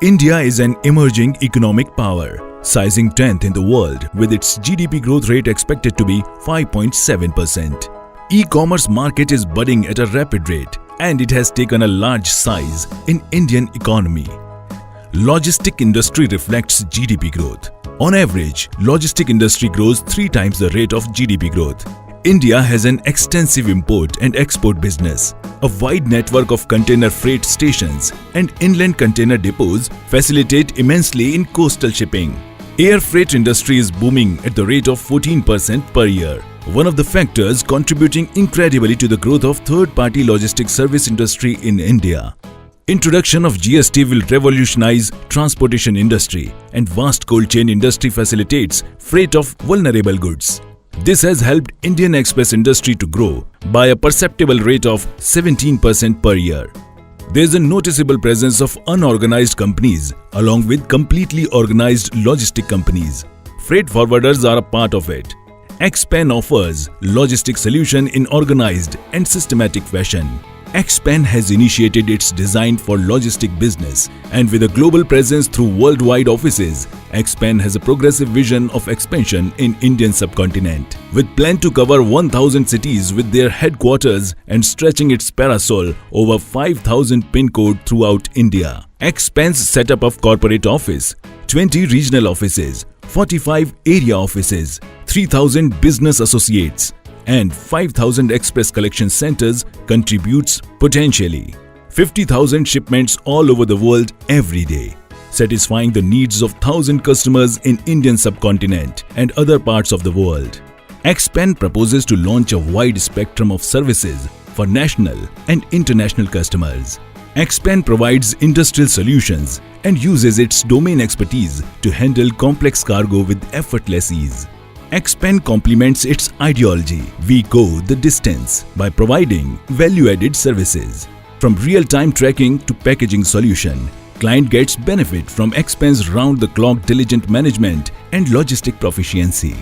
India is an emerging economic power, sizing 10th in the world with its GDP growth rate expected to be 5.7%. E-commerce market is budding at a rapid rate and it has taken a large size in Indian economy. Logistic industry reflects GDP growth. On average, logistic industry grows 3 times the rate of GDP growth. India has an extensive import and export business. A wide network of container freight stations and inland container depots facilitate immensely in coastal shipping. Air freight industry is booming at the rate of 14% per year, one of the factors contributing incredibly to the growth of third-party logistics service industry in India. Introduction of GST will revolutionize transportation industry and vast cold chain industry facilitates freight of vulnerable goods. This has helped Indian express industry to grow by a perceptible rate of 17% per year. There is a noticeable presence of unorganized companies along with completely organized logistic companies. Freight forwarders are a part of it. Xpen offers logistic solution in organized and systematic fashion. Xpen has initiated its design for logistic business and with a global presence through worldwide offices, Xpen has a progressive vision of expansion in Indian subcontinent. With plan to cover 1,000 cities with their headquarters and stretching its parasol over 5,000 pin code throughout India. Xpen's setup of corporate office, 20 regional offices, 45 area offices, 3,000 business associates, and 5,000 express collection centers contributes potentially 50,000 shipments all over the world every day, satisfying the needs of 1,000 customers in Indian subcontinent and other parts of the world. Xpen proposes to launch a wide spectrum of services for national and international customers. Xpen provides industrial solutions and uses its domain expertise to handle complex cargo with effortless ease. Xpen complements its ideology, we go the distance, by providing value-added services. From real-time tracking to packaging solution, client gets benefit from Xpen's round-the-clock diligent management and logistic proficiency.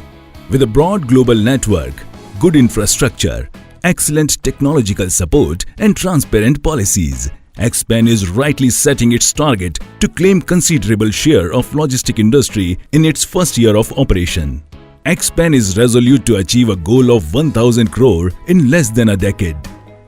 With a broad global network, good infrastructure, excellent technological support and transparent policies, Xpen is rightly setting its target to claim considerable share of logistic industry in its first year of operation. Xpen is resolute to achieve a goal of 1,000 crore in less than a decade.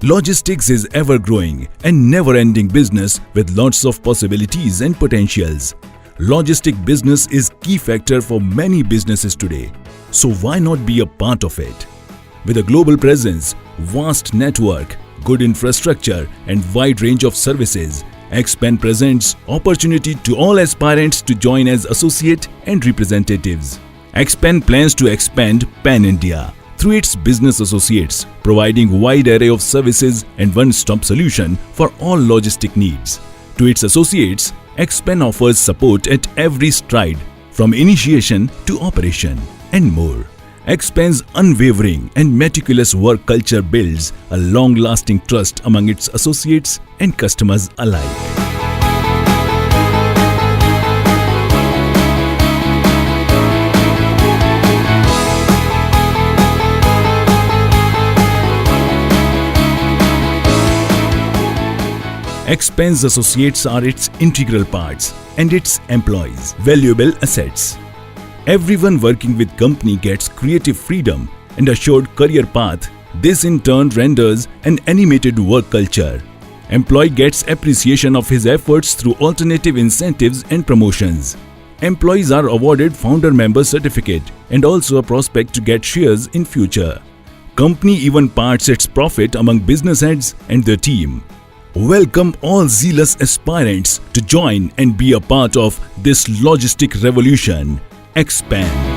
Logistics is ever-growing and never-ending business with lots of possibilities and potentials. Logistic business is key factor for many businesses today, so why not be a part of it? With a global presence, vast network, good infrastructure and wide range of services, Xpen presents opportunity to all aspirants to join as associate and representatives. Xpen plans to expand pan-India through its business associates, providing wide array of services and one-stop solution for all logistic needs. To its associates, Xpen offers support at every stride, from initiation to operation and more. Xpen's unwavering and meticulous work culture builds a long-lasting trust among its associates and customers alike. Xpen's associates are its integral parts and its employees, valuable assets. Everyone working with company gets creative freedom and assured career path. This in turn renders an animated work culture. Employee gets appreciation of his efforts through alternative incentives and promotions. Employees are awarded founder member certificate and also a prospect to get shares in future. Company even parts its profit among business heads and their team. Welcome all zealous aspirants to join and be a part of this logistic revolution. Xpen.